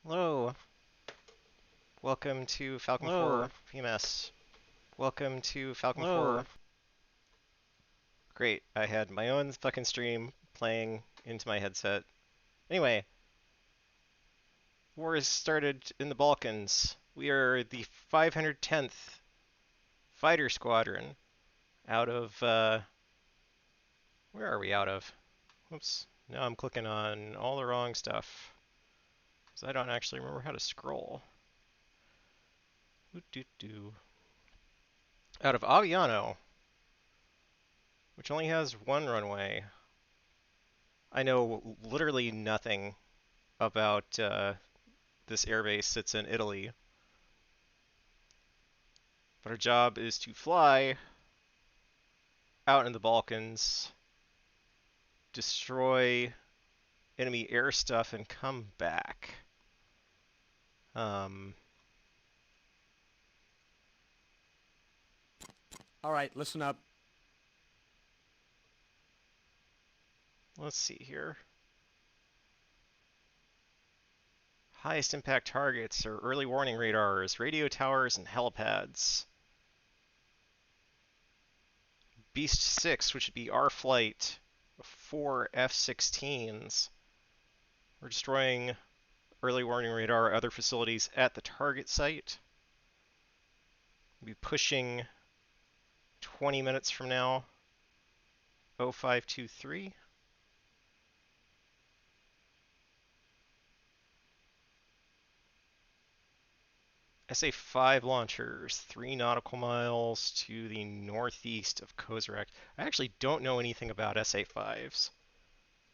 Hello, welcome to Falcon Hello. 4 BMS. Welcome to Falcon Hello. 4. Great, I had my own fucking stream playing into my headset. Anyway, war has started in the Balkans. We are the 510th Fighter Squadron out of, where are we out of? Whoops, now I'm clicking on all the wrong stuff. Because I don't actually remember how to scroll. Doo-doo-doo. Out of Aviano, which only has one runway. I know literally nothing about this airbase that's in Italy, but our job is to fly out in the Balkans, destroy enemy air stuff, and come back. Um, All right, listen up. let's see here. Highest impact targets are early warning radars, radio towers, and helipads. Beast 6, which would be our flight, 4 F-16s. We're destroying early warning radar, other facilities at the target site. We'll be pushing 20 minutes from now, 0523. SA-5 launchers, 3 nautical miles to the northeast of Kozarek. I actually don't know anything about SA-5s.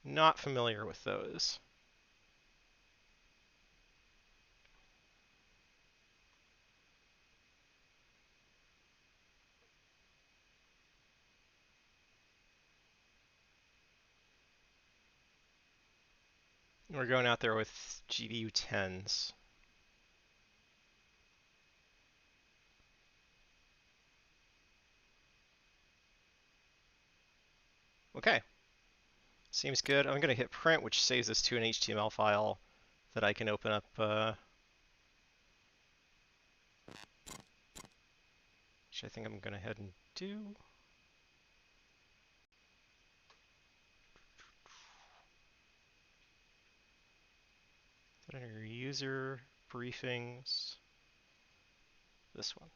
Not familiar with those. We're going out there with GBU-10s. Okay, seems good. I'm going to hit print, which saves us to an HTML file that I can open up, which I think I'm going to head and do. Put in your user briefings. This one.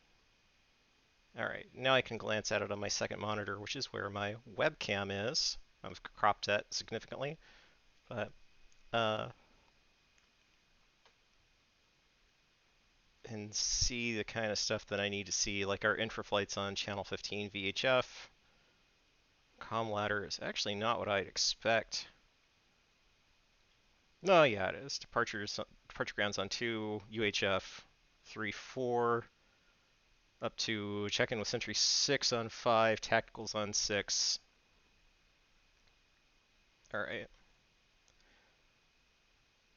Alright, now I can glance at it on my second monitor, which is where my webcam is. I've cropped that significantly, but and see the kind of stuff that I need to see, like our infra flights on channel 15 VHF. Comm ladder is actually not what I'd expect. No, yeah, it is. Departure grounds on 2, UHF 3-4, up to check-in with Sentry 6 on 5, tacticals on 6. Alright.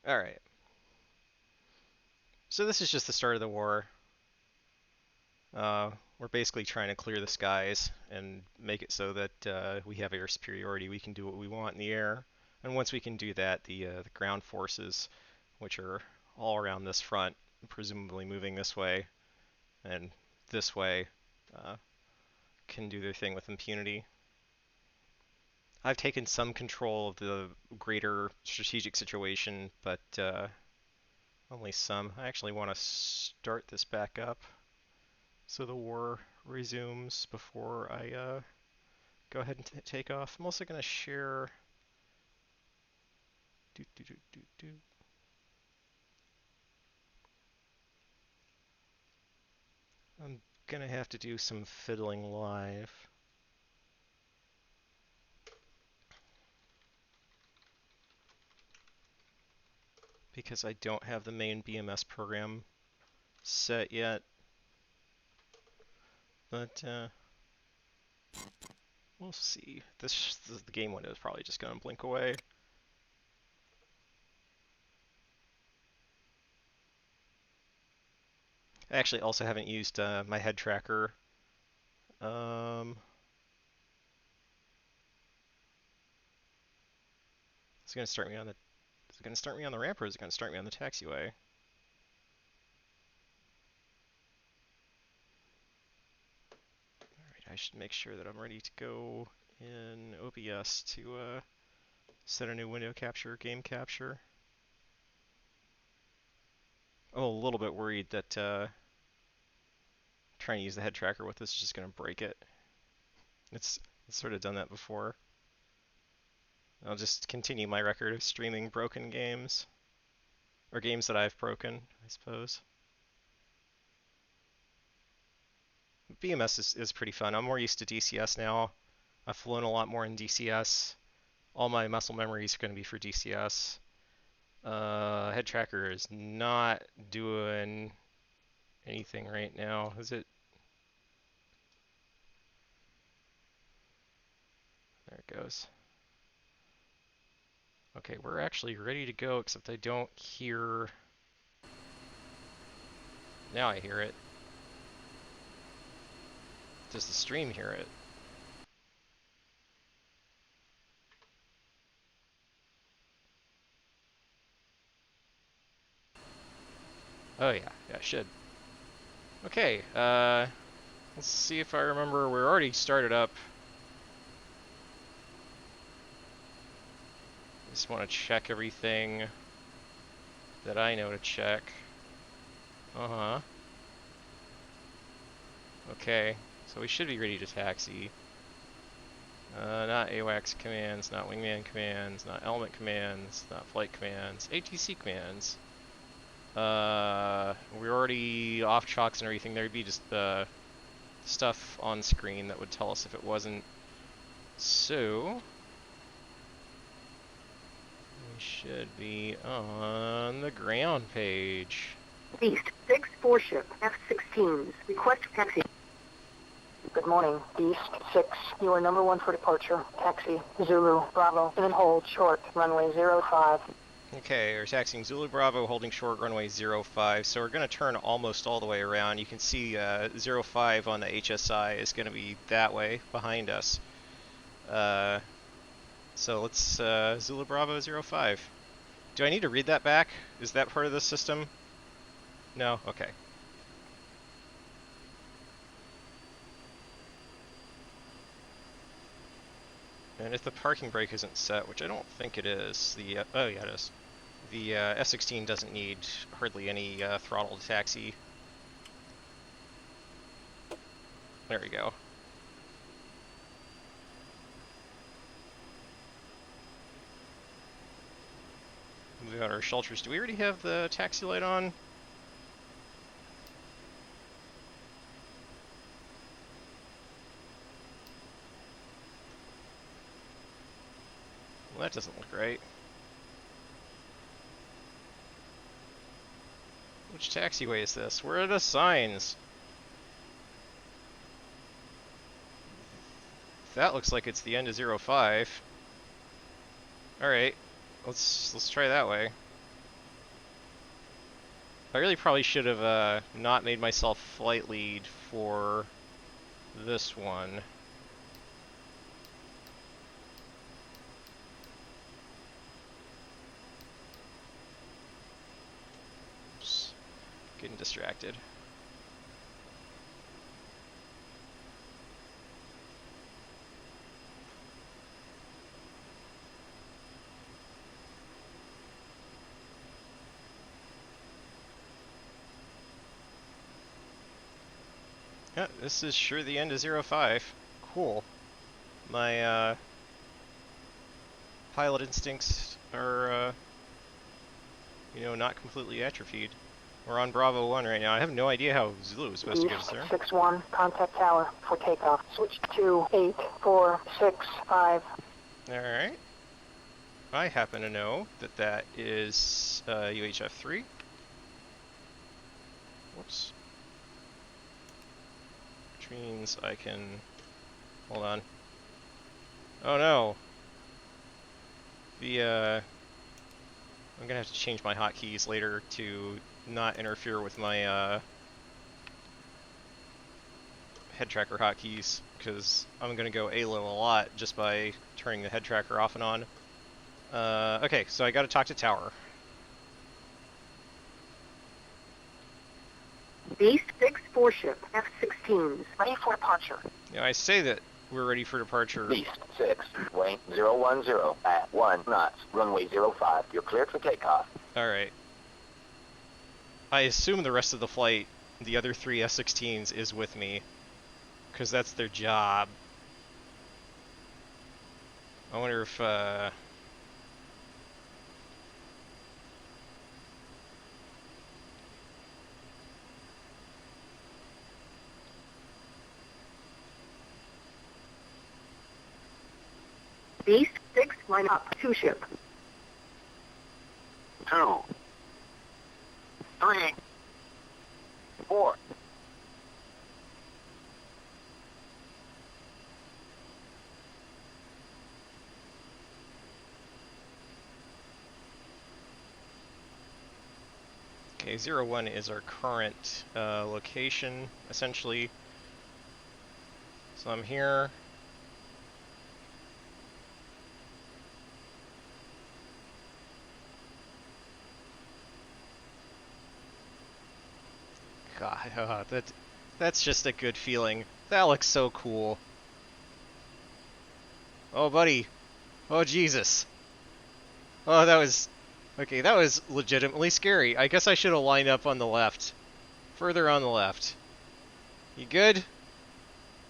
Alright. So this is just the start of the war. We're basically trying to clear the skies and make it so that we have air superiority. We can do what we want in the air. And once we can do that, the ground forces, which are all around this front, presumably moving this way and this way, uh, can do their thing with impunity. I've taken some control of the greater strategic situation, but only some. I actually want to start this back up so the war resumes before I go ahead and take off. I'm also going to share. Do, do, do, do, do. I'm going to have to do some fiddling live because I don't have the main BMS program set yet. But we'll see. The game window is probably just going to blink away. I actually also haven't used my head tracker. It's going to start me on the. Is it going to start me on the ramp or is it going to start me on the taxiway? should make sure that I'm ready to go in OBS to set a new window capture, game capture. I'm a little bit worried that trying to use the head tracker with this is just going to break it. It's sort of done that before. I'll just continue my record of streaming broken games. Or games that I've broken, I suppose. BMS is pretty fun. I'm more used to DCS now. I've flown a lot more in DCS. All my muscle memory is going to be for DCS. Head tracker is not doing anything right now, is it? There it goes. Okay, we're actually ready to go, except I don't hear... Now I hear it. Does the stream hear it? Oh yeah, it should. Okay, let's see if I remember. We're already started up. Just want to check everything that I know to check. Uh-huh. Okay, so we should be ready to taxi. Not AWACS commands, not wingman commands, not element commands, not flight commands, ATC commands. We're already off chocks and everything. There'd be just stuff on screen that would tell us if it wasn't. So we should be on the ground page. East, 6-4 ship, F-16s. Request taxi. Good morning, East 6. You are number 1 for departure. Taxi, Zulu, Bravo, and then hold short, runway 05. Okay, we're taxiing Zulu Bravo, holding short, runway 05. So we're going to turn almost all the way around. You can see 05 on the HSI is going to be that way, behind us. So let's Zulu Bravo 05. Do I need to read that back? Is that part of the system? No? Okay. And if the parking brake isn't set, which I don't think it is, the oh yeah it is. The F-16 doesn't need hardly any throttle to taxi. There we go. We got our shelters. Do we already have the taxi light on? Well, that doesn't look right. Which taxiway is this? Where are the signs? That looks like it's the end of 05. Alright, let's try that way. I really probably should have not made myself flight lead for this one. Oops. Getting distracted. Yeah, this is sure the end of 05. Cool. My pilot instincts are, you know, not completely atrophied. We're on Bravo 1 right now. I have no idea how Zulu is supposed to get us there. 6-1, contact tower for takeoff. Switch to 8-4-6-5. Alright. I happen to know that that is UHF 3. Whoops. Which means I can... Hold on. Oh no! I'm gonna have to change my hotkeys later to not interfere with my head tracker hotkeys, because I'm gonna go ALO a lot just by turning the head tracker off and on. Okay, so I gotta talk to tower. Beast X4 ship, F-16s, ready for departure. You know, I say that we're ready for departure. Beast 6, weight 010 at 1 knots, runway 05. You're cleared for takeoff. Alright. I assume the rest of the flight, the other 3 F-16s, is with me. Because that's their job. I wonder if, Beast 6, line up. 2 ship. 2, 3, 4. Okay, 01 is our current location, essentially. So I'm here. God, that's just a good feeling. That looks so cool. Oh, buddy. Oh, Jesus. Oh, that was... Okay, that was legitimately scary. I guess I should have lined up on the left. Further on the left. You good?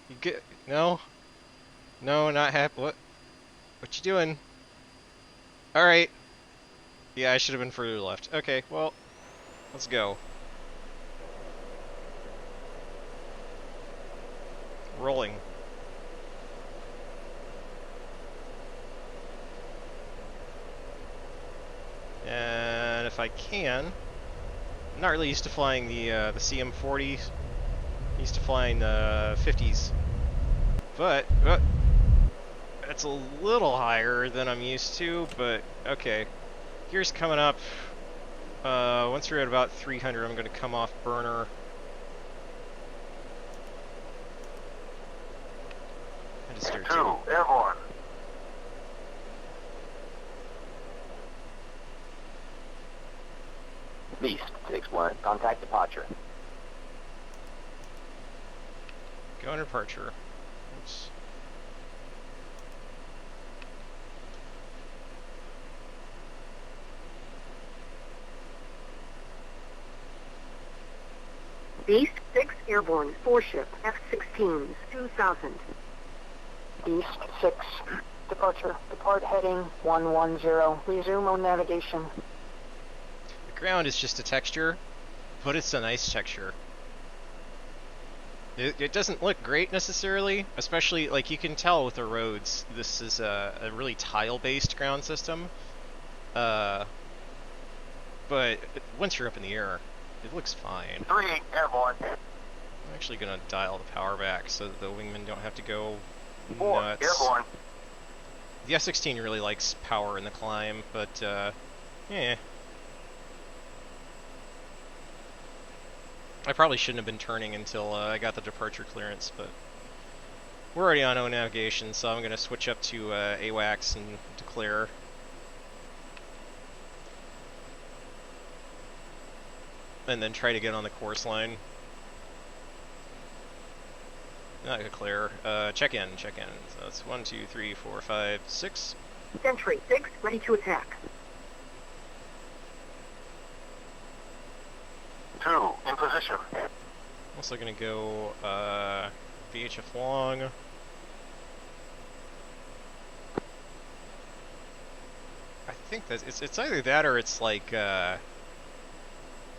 You good? No? No, not happy. What you doing? Alright. Yeah, I should have been further left. Okay, well, let's go. Rolling. And if I can, I'm not really used to flying the CM40. Used to flying the 50s, but it's a little higher than I'm used to. But okay, gears coming up. Once we're at about 300, I'm going to come off burner. And just start 2, airborne. Beast 6-1, contact departure. Go on departure. Oops. Beast 6, airborne. 4 ship, F-16s, 2000. Beast 6, departure. Depart heading 110. Resume on navigation. The ground is just a texture, but it's a nice texture. It doesn't look great necessarily, especially, like, you can tell with the roads, this is a really tile-based ground system. But once you're up in the air, it looks fine. 3, airborne. I'm actually going to dial the power back so that the wingmen don't have to go 4, nuts. airborne. The F-16 really likes power in the climb, but, yeah. I probably shouldn't have been turning until I got the departure clearance, but we're already on O navigation, so I'm going to switch up to AWACS and declare. And then try to get on the course line. Not declare. Check in. So that's 1, 2, 3, 4, 5, 6. Sentry 6, ready to attack. 2, in position. Also going to go VHF long. I think that it's either that or it's like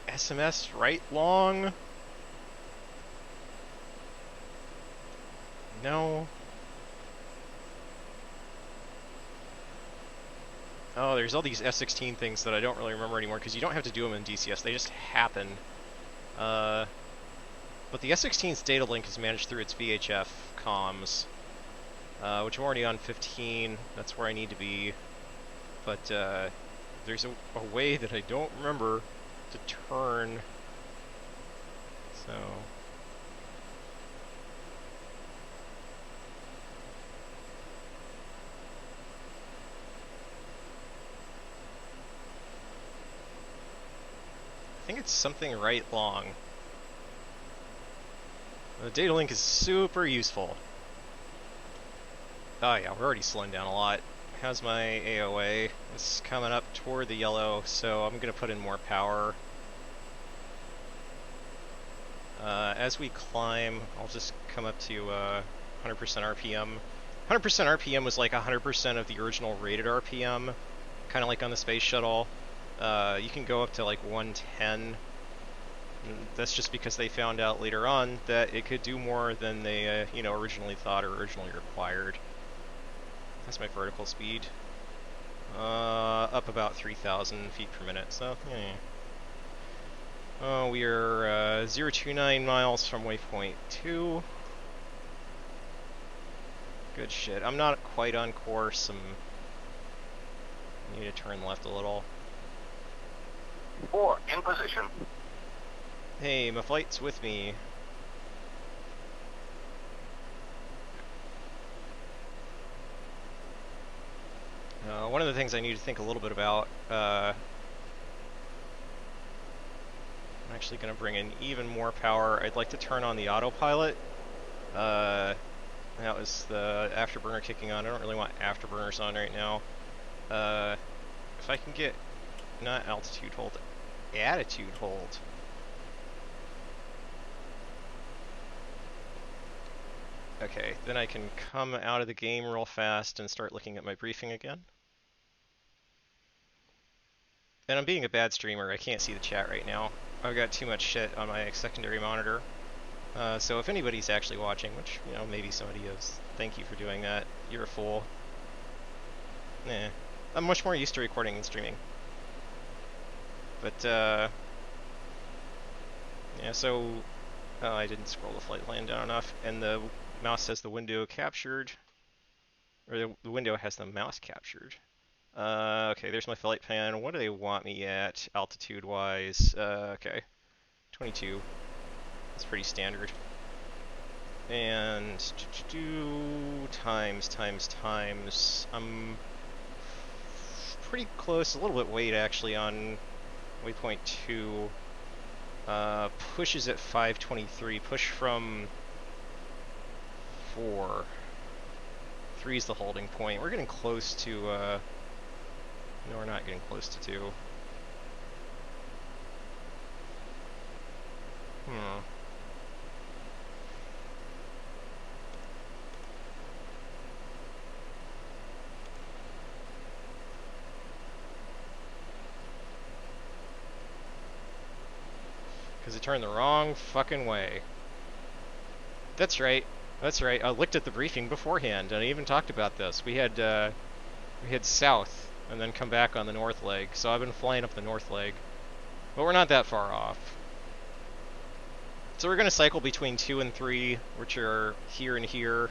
SMS right long. No. Oh, there's all these F-16 things that I don't really remember anymore because you don't have to do them in DCS. They just happen. But the F-16's data link is managed through its VHF comms, which I'm already on 15. That's where I need to be. But there's a way that I don't remember to turn. So... I think it's something right long. The data link is super useful. Oh yeah, we're already slowing down a lot. How's my AOA? It's coming up toward the yellow, so I'm going to put in more power. As we climb, I'll just come up to 100% RPM. 100% RPM was like 100% of the original rated RPM, kind of like on the space shuttle. You can go up to like 110. That's just because they found out later on that it could do more than they, originally thought or originally required. That's my vertical speed. Up about 3,000 feet per minute, so, yeah. We are 029 miles from waypoint 2. Good shit. I'm not quite on course. I need to turn left a little. 4 in position. Hey, my flight's with me. One of the things I need to think a little bit about, I'm actually going to bring in even more power. I'd like to turn on the autopilot. That was the afterburner kicking on. I don't really want afterburners on right now. If I can get, not altitude hold, attitude hold. Okay, then I can come out of the game real fast and start looking at my briefing again. And I'm being a bad streamer, I can't see the chat right now. I've got too much shit on my secondary monitor. So if anybody's actually watching, which, maybe somebody is, thank you for doing that. You're a fool. I'm much more used to recording than streaming. But, yeah, so... Oh, I didn't scroll the flight plan down enough, and the mouse says the window captured. Or the window has the mouse captured. Okay, there's my flight plan. What do they want me at, altitude-wise? Okay, 22. That's pretty standard. And times. I'm pretty close, a little bit weight actually on waypoint 2. Pushes at 523. Push from 4. 3 is the holding point. We're getting close to, no, we're not getting close to 2. Because it turned the wrong fucking way. That's right. That's right. I looked at the briefing beforehand, and I even talked about this. We had south, and then come back on the north leg. So I've been flying up the north leg, but we're not that far off. So we're going to cycle between 2 and 3, which are here and here,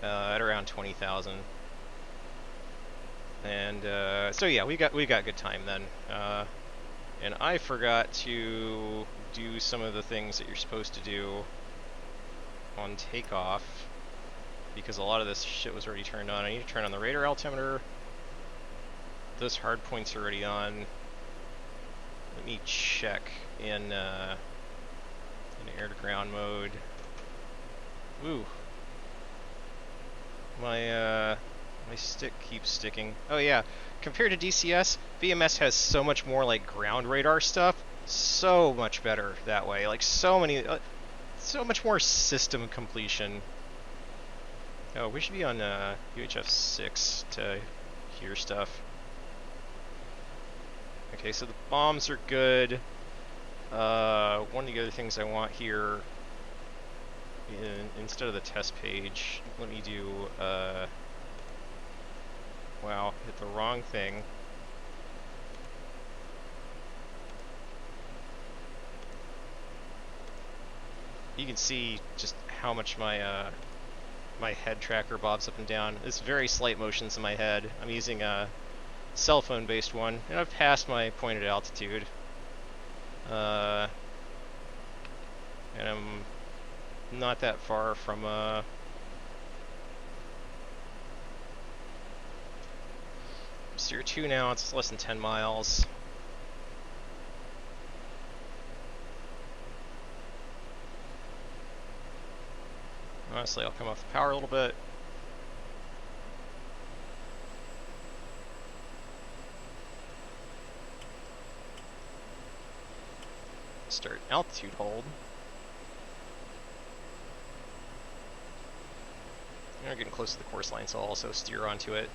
at around 20,000. And so yeah, we got good time then. And I forgot to do some of the things that you're supposed to do on takeoff, because a lot of this shit was already turned on. I need to turn on the radar altimeter. Those hard points are already on. Let me check in air-to-ground mode. Woo. My stick keeps sticking. Oh yeah, compared to DCS, BMS has so much more like ground radar stuff. So much better that way. Like so much more system completion. Oh, we should be on UHF 6 to hear stuff. Okay, so the bombs are good. One of the other things I want here, instead of the test page, let me do, wow, hit the wrong thing. You can see just how much my my head tracker bobs up and down. It's very slight motions in my head. I'm using a cell phone based one, and I've passed my pointed altitude. And I'm not that far from Tier 2 now. It's less than 10 miles. Honestly, I'll come off the power a little bit. Start altitude hold. And we're getting close to the course line, so I'll also steer onto it.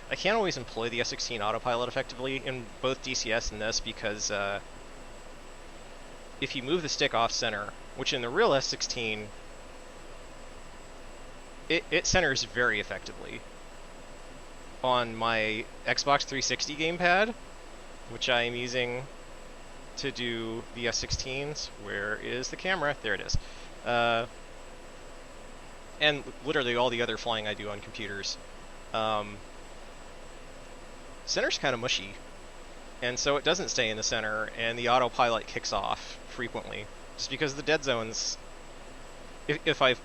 I can't always employ the S16 autopilot effectively in both DCS and this because if you move the stick off center, which in the real S16, it centers very effectively. On my Xbox 360 gamepad, which I am using to do the S16s, where is the camera? There it is. And literally all the other flying I do on computers. Center's kind of mushy, and so it doesn't stay in the center, and the autopilot kicks off frequently, just because the dead zones, if I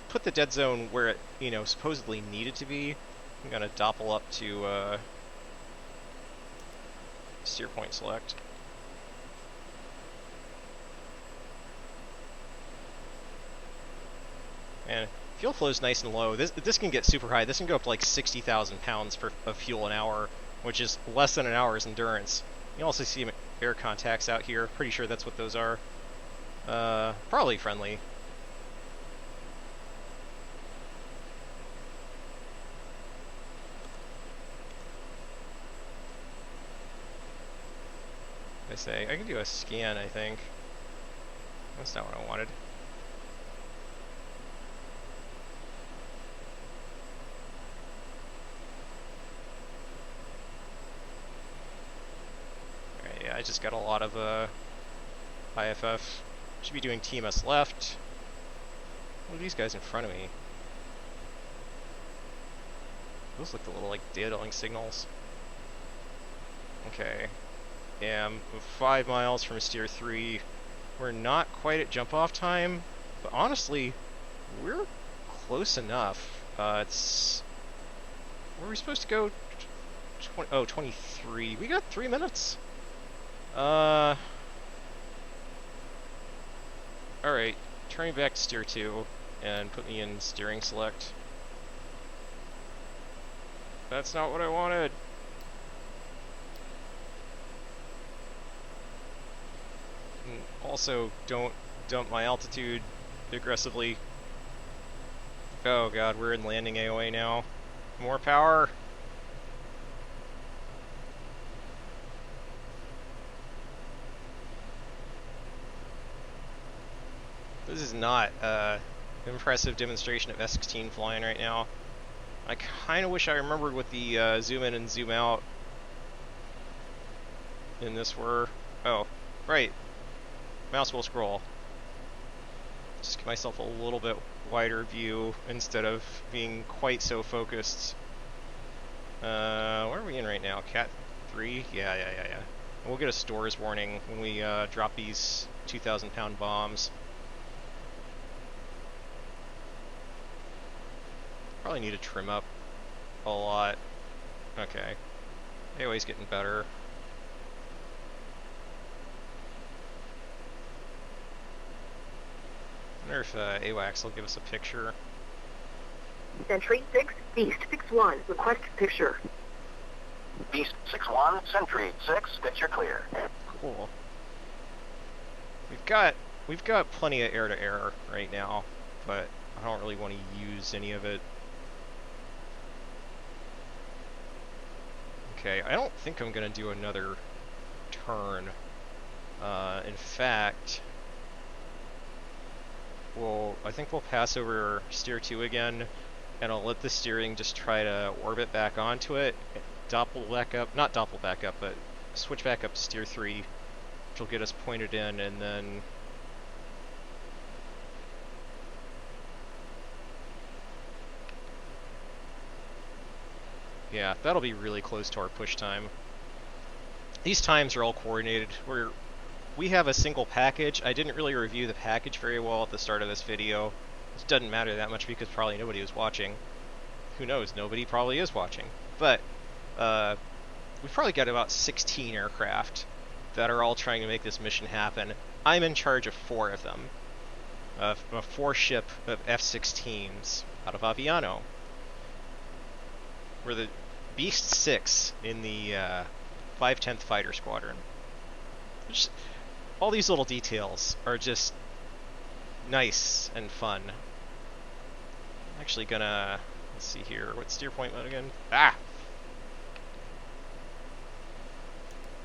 put the dead zone where it, supposedly needed to be, I'm going to doppel up to steer point select. And fuel flow's nice and low. This can get super high. This can go up to like 60,000 pounds of fuel an hour, which is less than an hour's endurance. You also see air contacts out here. Pretty sure that's what those are. Probably friendly. I say I can do a scan, I think. That's not what I wanted. Alright, yeah, I just got a lot of IFF. Should be doing TMS left. What are these guys in front of me? Those look a little like data-link signals. Okay. Yeah, I'm 5 miles from steer 3. We're not quite at jump-off time, but honestly, we're close enough. Where are we supposed to go? 23. We got 3 minutes. Alright, turning back to steer 2, and put me in steering select. That's not what I wanted. Also, don't dump my altitude aggressively. Oh god, we're in landing AOA now. More power! This is not an impressive demonstration of S16 flying right now. I kind of wish I remembered what the zoom in and zoom out in this were. Oh, right. Mouse will scroll. Just give myself a little bit wider view instead of being quite so focused. Where are we in right now? Cat 3? Yeah. We'll get a stores warning when we drop these 2,000-pound bombs. Probably need to trim up a lot. Okay. AOA's getting better. I wonder if AWACS will give us a picture. Sentry 6, Beast 6-1, request picture. Beast 6-1, Sentry 6, picture clear. Cool. We've got plenty of air-to-air right now, but I don't really want to use any of it. Okay, I don't think I'm gonna do another turn. In fact, I think we'll pass over steer 2 again, and I'll let the steering just try to orbit back onto it, not doppel back up, but switch back up to steer 3, which will get us pointed in, and then yeah, that'll be really close to our push time. These times are all coordinated. We have a single package. I didn't really review the package very well at the start of this video. It doesn't matter that much because probably nobody was watching. Who knows? Nobody probably is watching. But we've probably got about 16 aircraft that are all trying to make this mission happen. I'm in charge of 4 of them. a 4-ship of F-16s out of Aviano. We're the Beast 6 in the 510th Fighter Squadron. All these little details are just nice and fun. I'm actually gonna, let's see here, what's steer point mode again? Ah!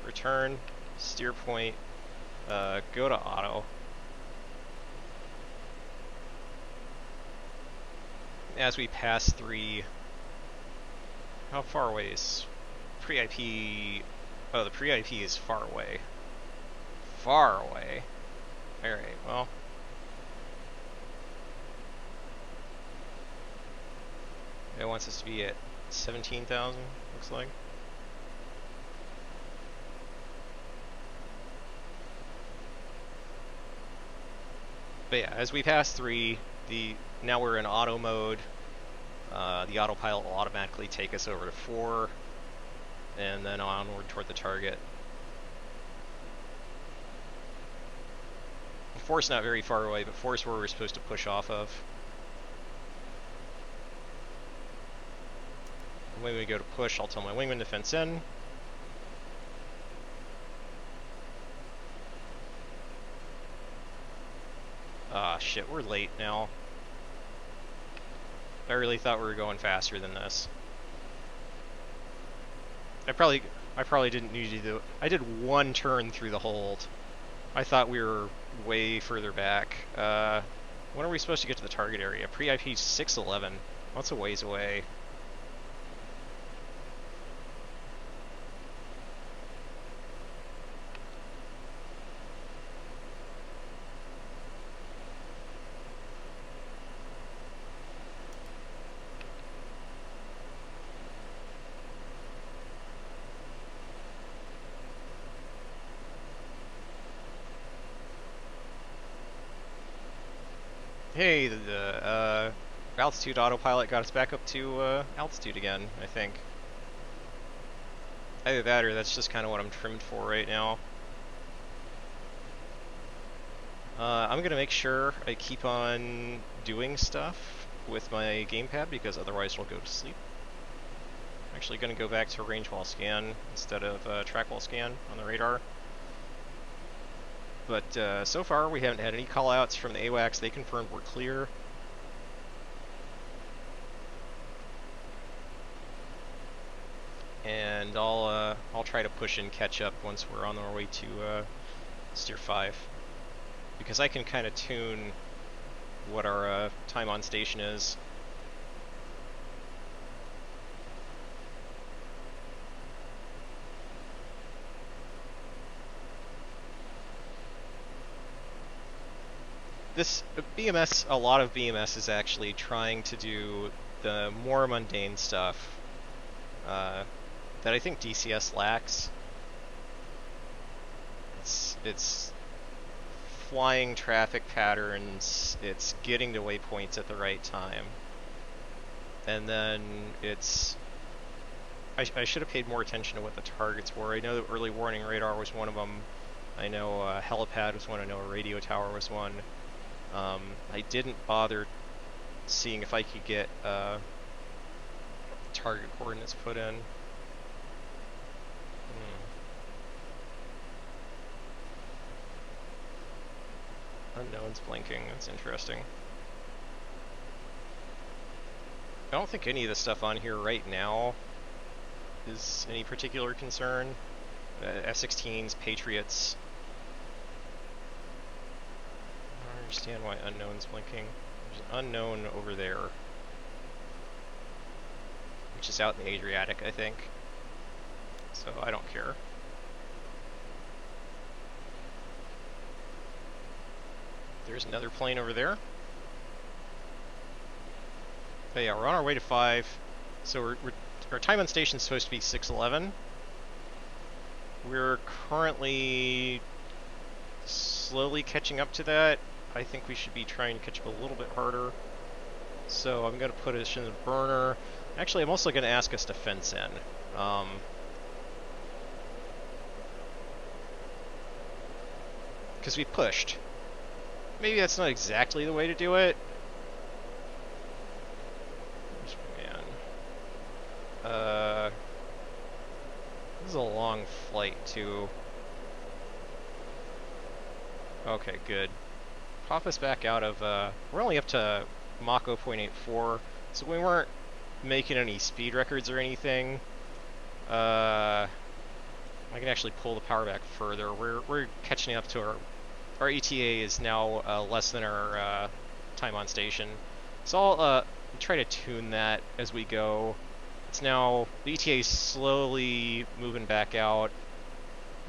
Return, steer point, go to auto. As we pass 3, how far away is pre-IP? Oh, the pre-IP is far away. Far away. Alright, well. It wants us to be at 17,000, looks like. But yeah, as we pass 3, now we're in auto mode. The autopilot will automatically take us over to 4, and then onward toward the target. 4 is not very far away, but 4 is where we're supposed to push off of. When we go to push, I'll tell my wingman to fence in. Ah, shit, we're late now. I really thought we were going faster than this. I probably didn't need to do. I did 1 turn through the hold. I thought we were way further back. When are we supposed to get to the target area? Pre-IP 611. That's a ways away. Hey, the altitude autopilot got us back up to altitude again, I think. Either that or that's just kind of what I'm trimmed for right now. I'm going to make sure I keep on doing stuff with my gamepad because otherwise it'll go to sleep. I'm actually going to go back to range wall scan instead of track wall scan on the radar. But so far, we haven't had any callouts from the AWACS. They confirmed we're clear. And I'll try to push and catch up once we're on our way to steer 5, because I can kind of tune what our time on station is. This BMS, a lot of BMS is actually trying to do the more mundane stuff that I think DCS lacks. It's flying traffic patterns, it's getting to waypoints at the right time, and then it's... I should have paid more attention to what the targets were. I know that early warning radar was one of them. I know helipad was one. I know a radio tower was one. I didn't bother seeing if I could get target coordinates put in. Unknown's blinking, that's interesting. I don't think any of the stuff on here right now is any particular concern. F-16s, Patriots. I don't understand why unknown's blinking. There's an unknown over there, which is out in the Adriatic, I think. So I don't care. There's another plane over there. But yeah, we're on our way to 5. So our time on station is supposed to be 6:11. We're currently slowly catching up to that. I think we should be trying to catch up a little bit harder. So I'm going to put us in the burner. Actually, I'm also going to ask us to fence in. Because we pushed. maybe that's not exactly the way to do it. Man. This is a long flight, too. Okay, good. Pop us back out of, we're only up to Mach 0.84, so we weren't making any speed records or anything. I can actually pull the power back further. We're catching up to our ETA is now less than our time on station. So I'll try to tune that as we go. It's now, the ETA is slowly moving back out,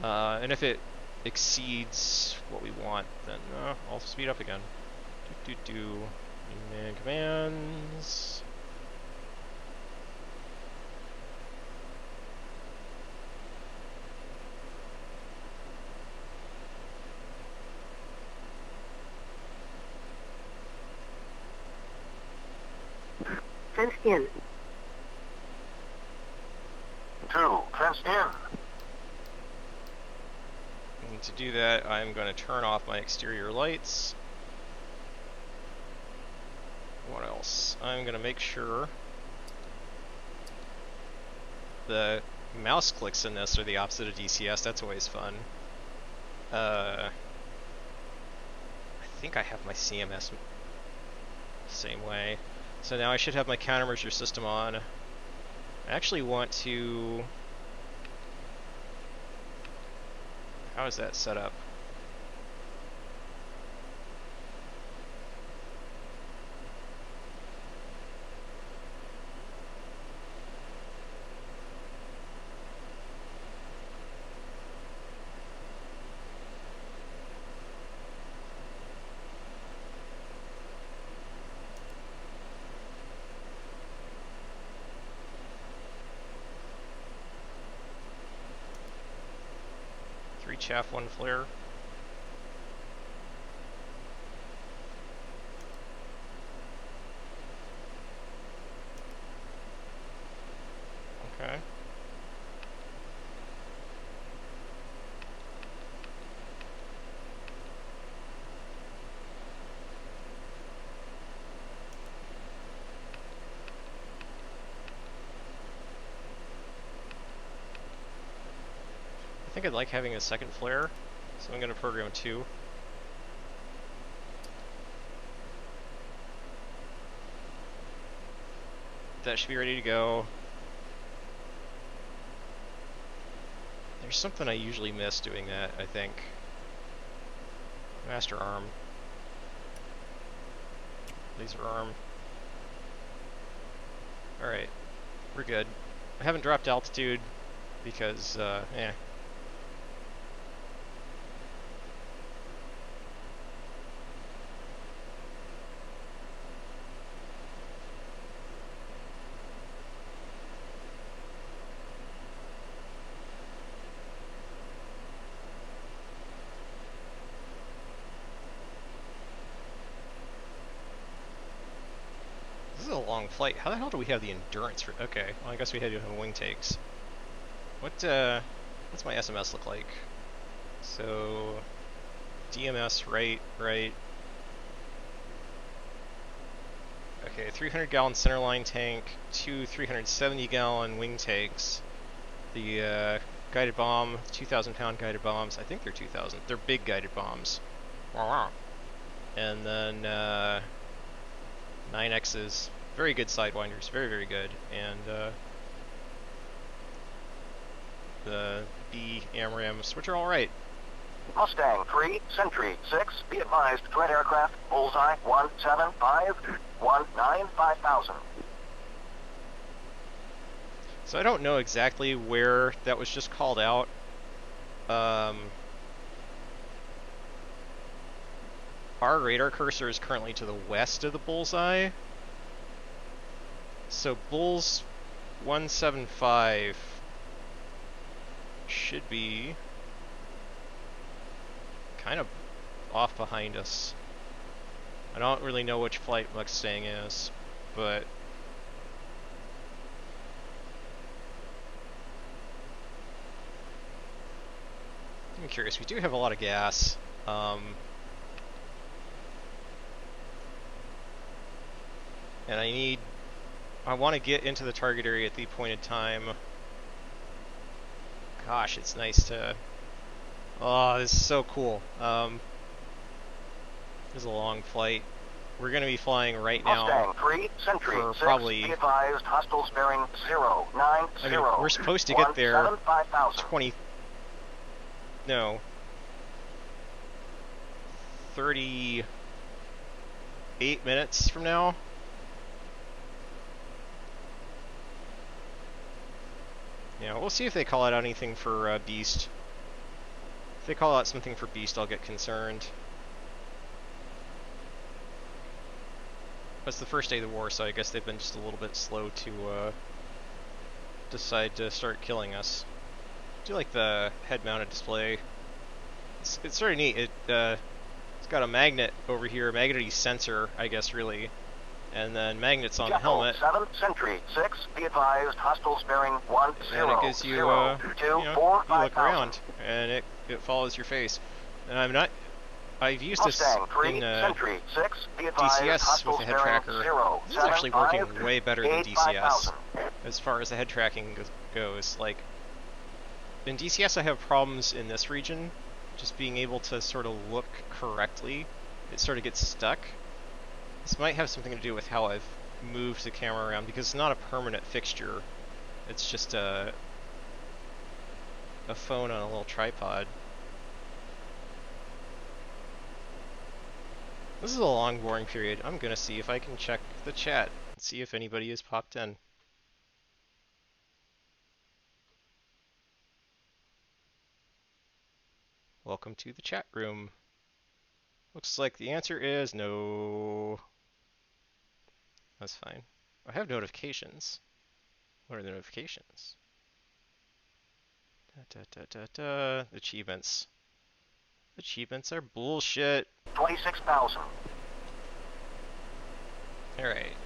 and if it exceeds what we want, then I'll speed up again. Wingman commands. Fenced in. 2, fenced in. And to do that, I'm going to turn off my exterior lights. What else? I'm going to make sure the mouse clicks in this are the opposite of DCS. That's always fun. I think I have my CMS same way. So now I should have my countermeasure system on. I actually want to... How is that set up? Chaff, 1 flare. Okay. I think I'd like having a second flare, so I'm going to program 2. That should be ready to go. There's something I usually miss doing that, I think. Master arm. Laser arm. Alright, we're good. I haven't dropped altitude because, long flight. How the hell do we have the endurance for... Okay, well I guess we had to have wing takes. What's my SMS look like? So... DMS, right. Okay, 300-gallon centerline tank, 2 370-gallon wing takes. The guided bomb, 2,000-pound guided bombs. I think they're 2,000. They're big guided bombs. And then 9Xs. Very good sidewinders, very good, and the B AMRAMs, which are all right. Mustang 3, Sentry 6, be advised, threat aircraft, bullseye 175, 195,000. So I don't know exactly where that was just called out. Our radar cursor is currently to the west of the bullseye. So Bulls 175 should be kind of off behind us. I don't really know which flight Mustang is, but I'm curious. We do have a lot of gas. And I want to get into the target area at the appointed time. Gosh, it's nice to... Oh, this is so cool. This is a long flight. We're going to be flying right now Mustang 3, Sentry for 6, probably... be advised, hostiles bearing 090. I mean, we're supposed to get there 5000. 38 minutes from now. Yeah, we'll see if they call out anything for Beast. If they call out something for Beast, I'll get concerned. It's the first day of the war, so I guess they've been just a little bit slow to decide to start killing us. I do like the head-mounted display. It's sort of neat. It's got a magnet over here, a magnetic sensor, I guess, really, and then magnets on the helmet. 7, Sentry 6, be advised, hostiles bearing 10. And it gives you, you know, you look around, and it follows your face. And I've used this in Sentry 6, be advised, DCS with the head tracker. This is actually working way better than DCS as far as the head tracking goes. Like, in DCS I have problems in this region, just being able to sort of look correctly. It sort of gets stuck. This might have something to do with how I've moved the camera around, because it's not a permanent fixture. It's just a phone on a little tripod. This is a long boring period. I'm gonna see if I can check the chat and see if anybody has popped in. Welcome to the chat room. Looks like the answer is no. That's fine. I have notifications. What are the notifications? Achievements. Achievements are bullshit. 26,000. Alright.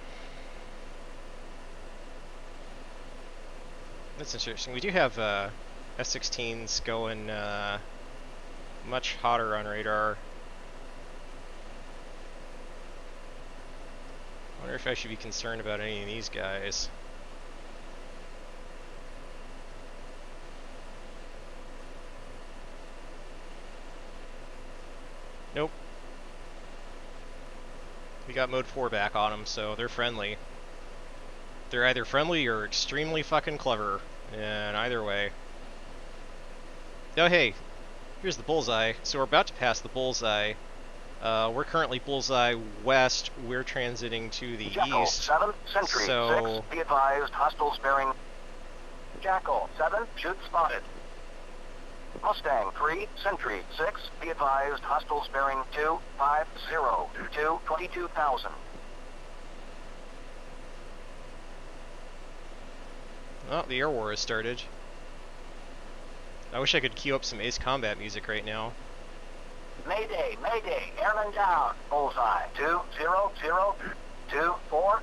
That's interesting. We do have F-16s going much hotter on radar. I wonder if I should be concerned about any of these guys. Nope. We got mode 4 back on them, so they're friendly. They're either friendly or extremely fucking clever, and either way. Oh hey, here's the bullseye. So we're about to pass the bullseye. We're currently bullseye west. We're transiting to the Jackal, east. 7, Sentry So 6, be advised, hostiles bearing. Jackal 7, shoot spotted. Mustang 3, Sentry 6, be advised, hostiles bearing 250 to 22,000. Oh, the air war has started. I wish I could queue up some Ace Combat music right now. Mayday, Mayday, airman down. Bullseye 20024.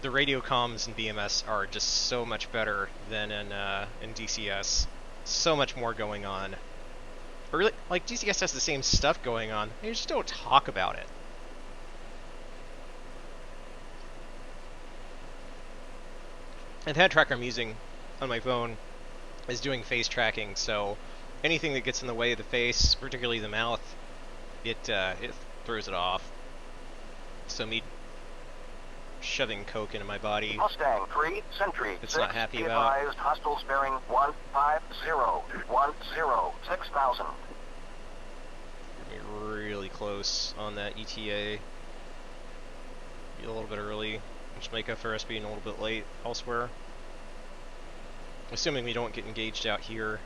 The radio comms in BMS are just so much better than in DCS. So much more going on. But really, like, DCS has the same stuff going on. They just don't talk about it. And the head tracker I'm using on my phone is doing face tracking, so anything that gets in the way of the face, particularly the mouth, it throws it off. So me shoving coke into my body, Mustang 3, Sentry it's 6, not happy be about. advised, hostiles bearing 150 Be really close on that ETA. Be a little bit early, which make up for us being a little bit late elsewhere. Assuming we don't get engaged out here.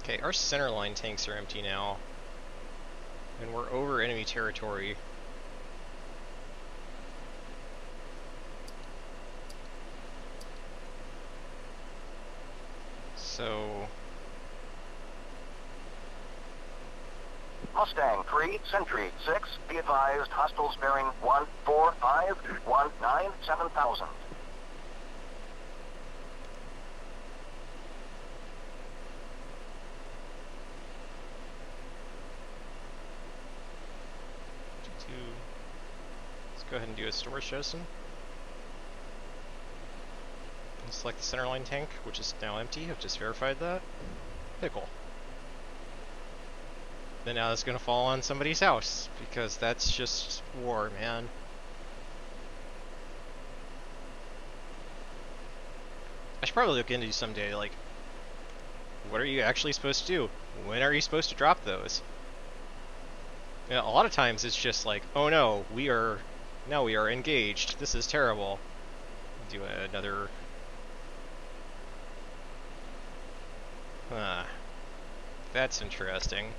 Okay, our center line tanks are empty now, and we're over enemy territory. So Mustang 3, Sentry 6, be advised, hostiles bearing 145197000. Let's go ahead and do a storage jettison. And select the centerline tank, which is now empty. I've just verified that. Pickle. Then now it's gonna fall on somebody's house, because that's just war, man. I should probably look into someday, like, what are you actually supposed to do? When are you supposed to drop those? You know, a lot of times it's just like, oh no, now we are engaged. This is terrible. Do another. That's interesting.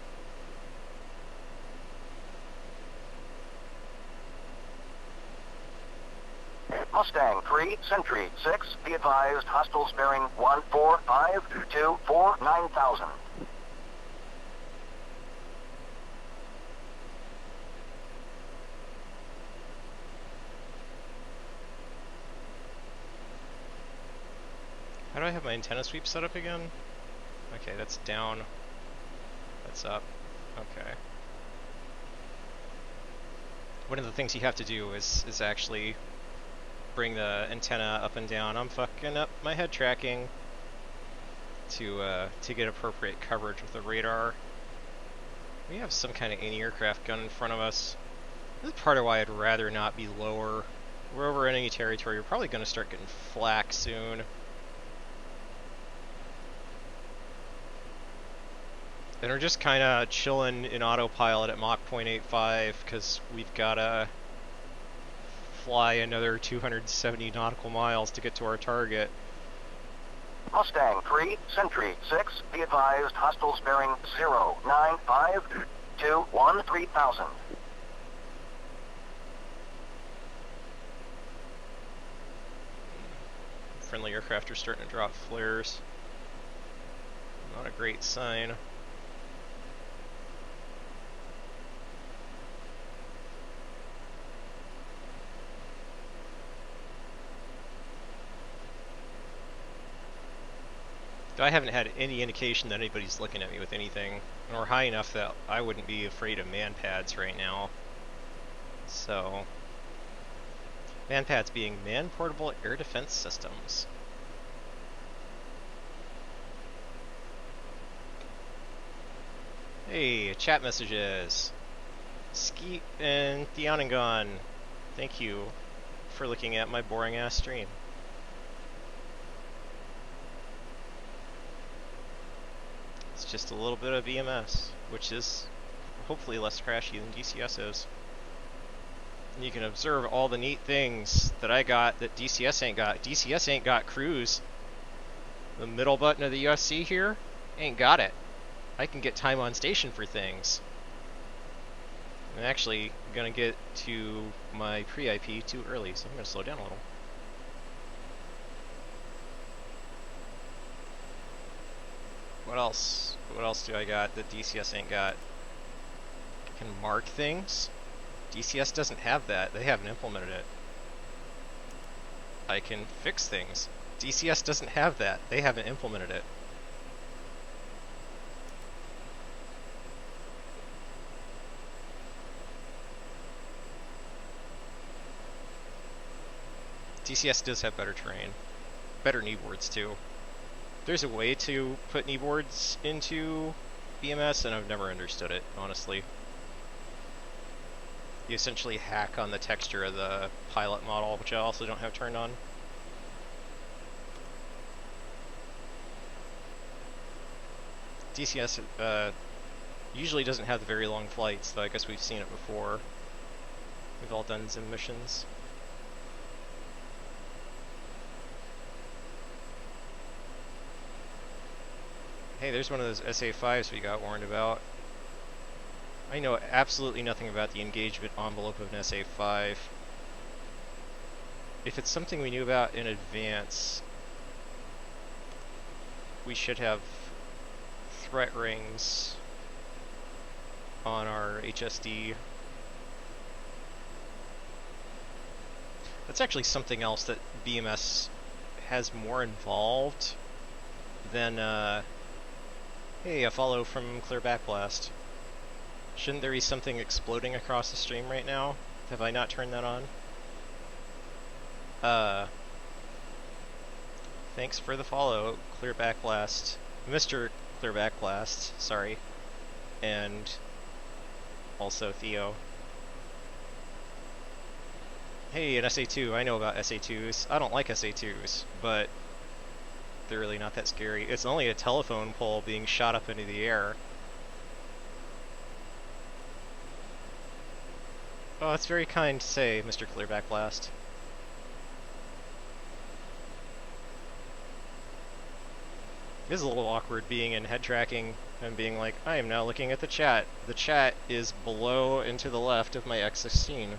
Mustang 3, Sentry 6, be advised, hostiles bearing 145249000. How do I have my antenna sweep set up again? Okay, that's down. That's up. Okay. One of the things you have to do is actually bring the antenna up and down. I'm fucking up my head tracking to get appropriate coverage with the radar. We have some kind of anti-aircraft gun in front of us. This is part of why I'd rather not be lower. We're over enemy territory. We're probably going to start getting flak soon. And we're just kind of chilling in autopilot at Mach 0.85 because we've got to fly another 270 nautical miles to get to our target. Mustang 3, Sentry 6, be advised, hostiles bearing 095213000. Friendly aircraft are starting to drop flares. Not a great sign. Though I haven't had any indication that anybody's looking at me with anything, nor high enough that I wouldn't be afraid of man pads right now. So, man pads being man-portable air defense systems. Hey, chat messages. Skeet and Theonangon, thank you for looking at my boring ass stream. It's just a little bit of BMS, which is hopefully less crashy than DCS is. And you can observe all the neat things that I got that DCS ain't got. DCS ain't got cruise. The middle button of the USC here ain't got it. I can get time on station for things. I'm actually gonna get to my pre-IP too early, so I'm gonna slow down a little. What else? What else do I got that DCS ain't got? I can mark things. DCS doesn't have that. They haven't implemented it. I can fix things. DCS doesn't have that. They haven't implemented it. DCS does have better terrain. Better kneeboards too. There's a way to put kneeboards into BMS, and I've never understood it, honestly. You essentially hack on the texture of the pilot model, which I also don't have turned on. DCS usually doesn't have the very long flights, though I guess we've seen it before. We've all done Zim missions. Hey, there's one of those SA-5s we got warned about. I know absolutely nothing about the engagement envelope of an SA-5. If it's something we knew about in advance, we should have threat rings on our HSD. That's actually something else that BMS has more involved than, hey, a follow from Clear Backblast. Shouldn't there be something exploding across the stream right now? Have I not turned that on? Thanks for the follow, Clear Backblast. Mr. Clear Backblast, sorry. And also Theo. Hey, an SA2, I know about SA2s. I don't like SA2s, but they're really not that scary. It's only a telephone pole being shot up into the air. Oh, that's very kind to say, Mr. Clear Backblast. It is a little awkward being in head tracking and being like, I am now looking at the chat. The chat is below and to the left of my X16.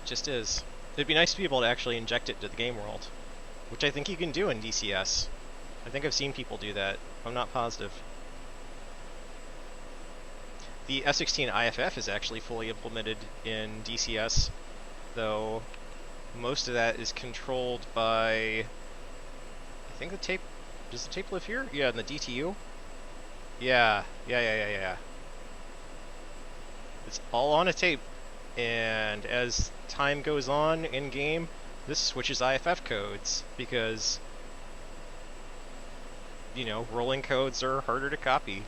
Just is. It'd be nice to be able to actually inject it to the game world, which I think you can do in DCS. I think I've seen people do that. I'm not positive. The S16 IFF is actually fully implemented in DCS, though most of that is controlled by, I think the tape, does the tape live here? Yeah, in the DTU? Yeah. It's all on a tape, and as time goes on in-game, this switches IFF codes, because, you know, rolling codes are harder to copy.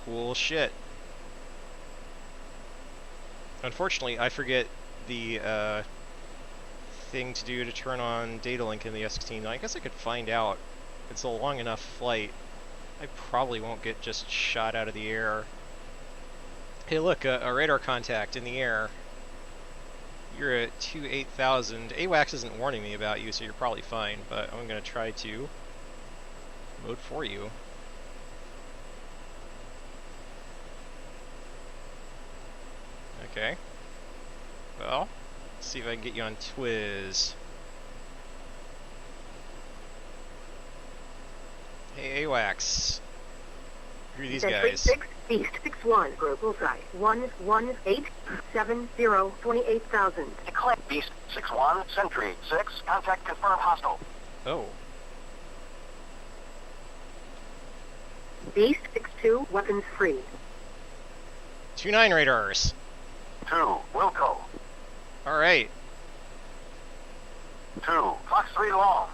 Cool shit. Unfortunately, I forget the thing to do to turn on data link in the S16. I guess I could find out. It's a long enough flight. I probably won't get just shot out of the air. Hey look, a radar contact in the air. You're at 28,000. AWACS isn't warning me about you, so you're probably fine, but I'm going to try to mode for you. Okay. Well, let's see if I can get you on Twiz. Hey, AWACS. Who are these guys? 6 East 61, bullseye 11870 28,000. Declare Beast 6-1, Sentry 6, contact confirmed hostile. Oh. Beast 62, weapons free. 2-9 radars. 2, Wilco. Alright. 2, Fox 3 long.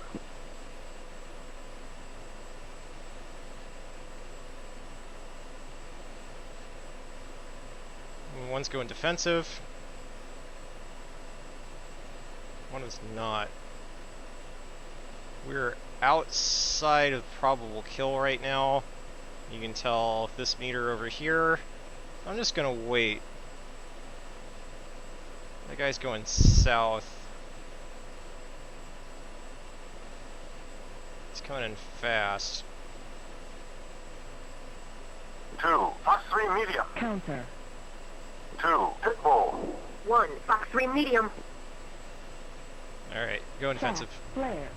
One's going defensive. One is not. We're outside of probable kill right now. You can tell this meter over here. I'm just gonna wait. That guy's going south. He's coming in fast. 2, Fox 3 medium. Counter. 2, Pitbull. 1, Fox 3 medium. Alright, going defensive. Flare.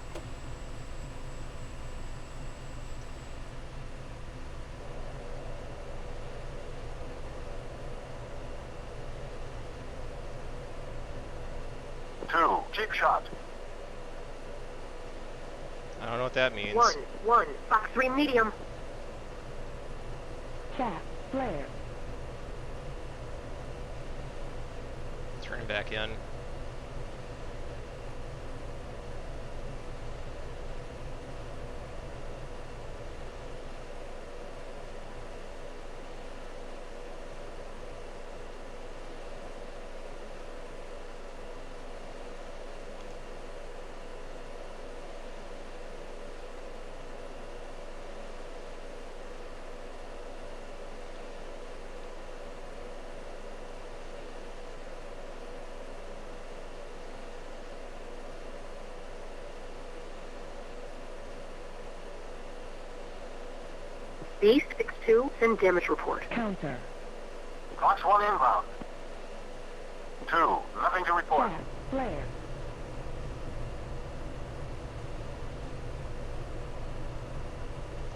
Cheap shot. I don't know what that means. 1, Fox 3 medium. Chat, flare. Turning back in. Beast 62, send damage report. Counter. Fox 1 inbound. 2, nothing to report. Chat, flare.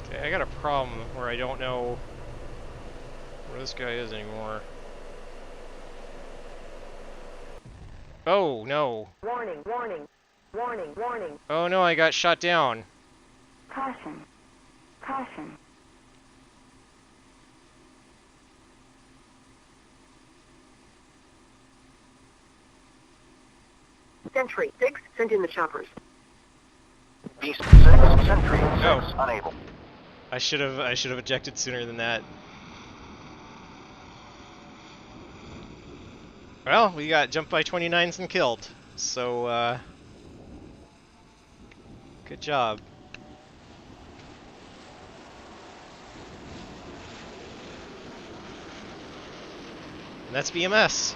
Okay, I got a problem where I don't know where this guy is anymore. Oh, no. Warning, warning, warning, warning. Oh, no, I got shot down. Caution, caution. Sentry 6, send in the choppers. Beast 6, Sentry 6, Oh. unable. I should have ejected sooner than that. Well, we got jumped by 29s and killed. So, good job. And that's BMS.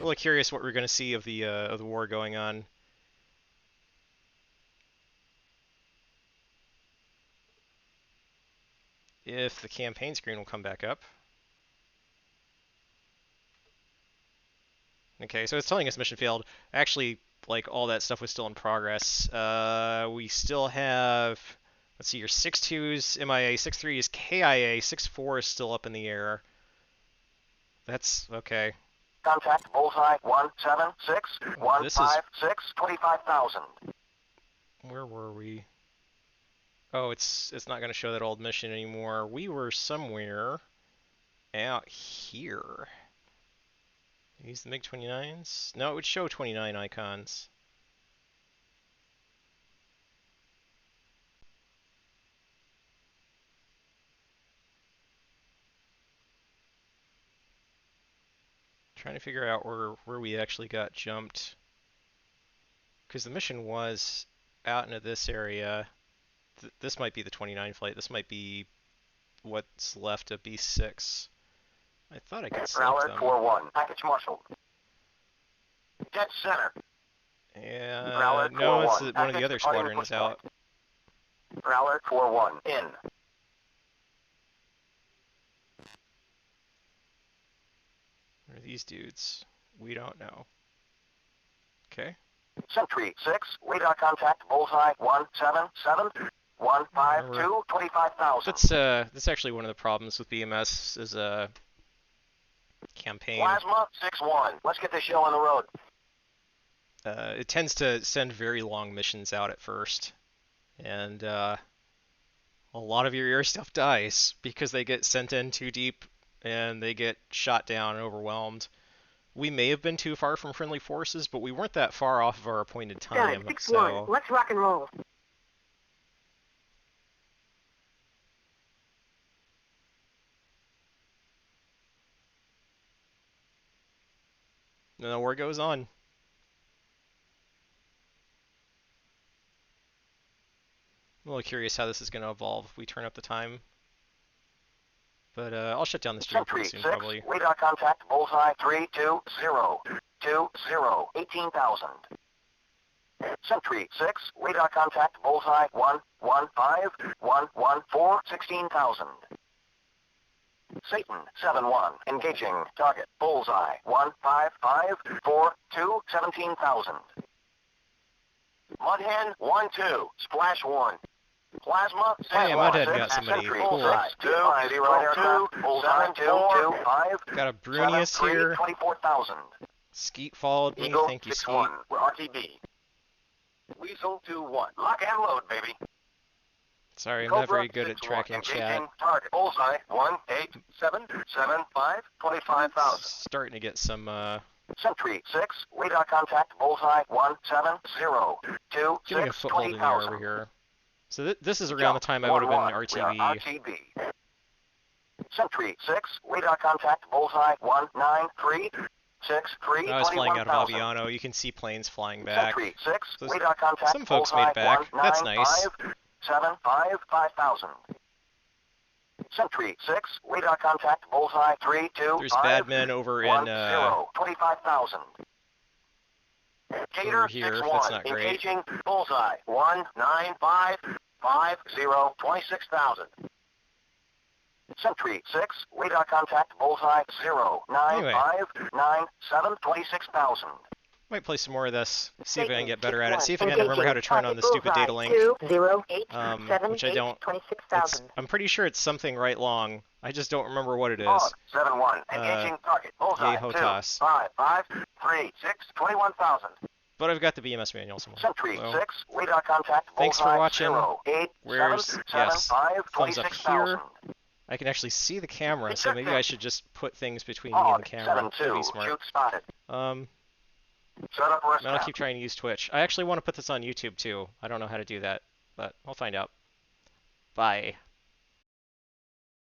Really curious what we're going to see of the war going on. If the campaign screen will come back up. Okay, so it's telling us mission failed. Actually, like, all that stuff was still in progress. We still have, let's see, your 6.2's MIA, 6.3 is KIA, 6.4 is still up in the air. That's okay. Contact bullseye 176 156 25,000. Where were we? Oh, it's not going to show that old mission anymore. We were somewhere out here. Use the MiG-29s? No, it would show 29 icons. Trying to figure out where we actually got jumped. Because the mission was out into this area. This might be the 29 flight. This might be what's left of B6. I thought I could select Prowler them. 4-1, package marshal. Dead center. Yeah, no, it's one of the other squadrons out. Prowler 4-1, in. Where are these dudes? We don't know. Okay. Sentry 6, radar contact bullseye 177 152 25,000. That's actually one of the problems with BMS is a campaign. Plasma 6-1, let's get this show on the road. It tends to send very long missions out at first, and a lot of your air stuff dies because they get sent in too deep and they get shot down and overwhelmed. We may have been too far from friendly forces, but we weren't that far off of our appointed time. 6-1, so let's rock and roll. the war goes on. I'm a little curious how this is going to evolve if we turn up the time. But I'll shut down the stream pretty soon, 6, probably. radar contact bullseye 320 18,000. Sentry 6, radar contact bullseye 115 114 16,000. Satan 7-1, engaging target bullseye 155 42 17,000. Mudhen 1-2, splash 1. Plasma, Hey, Mudhead got somebody cool. Got a Brunius here. 24,000. Skeet followed me. Eagle Thank you, 6-1, Skeet. we're RTB. Weasel 2-1, lock and load, baby. Sorry, I'm Cobra not very good at 6-1, tracking chat. engaging target bullseye 187 75 25,000. Starting to get some Sentry 6, radar contact bullseye 170 getting a 26 foothold in the air 20,000. over here. So this is around the time I would have been RTB. RTB. Sentry 6, radar contact bullseye 193 63 I was flying out of 21,000. Aviano. You can see planes flying back. Sentry 6, So radar contact some folks bullseye made back. That's nice. 195 5,000. Sentry 6, radar contact bullseye 325 There's bad men over in 25,000. Gator over here. 6-1, That's not great. engaging bullseye 195 50 26,000. Sentry 6, radar contact bullseye 095 97 26,000. Might play some more of this, see if I can Satan, get better at it. 6-1. See if I can remember how to turn on the stupid data link. 20878 which I don't. 26,000. I'm pretty sure it's something right long. I just don't remember what it is. Log 7-1. Engaging target. Bullseye. Yay, 2, Hotas. 5, 5, 3, 6, 21,000. But I've got the BMS manual somewhere. Sentry So, 6. Radar contact. thanks for Bullseye, watching. 0, 8, Where's 7, yes, 7, 5, thumbs up 26,000. here. I can actually see the camera, so maybe I should just put things between me and Log the camera. 7-2. That'd be smart. Shoot spotted. Set up rest And I'll map. keep trying to use Twitch. I actually want to put this on YouTube too. I don't know how to do that, but I'll find out. Bye.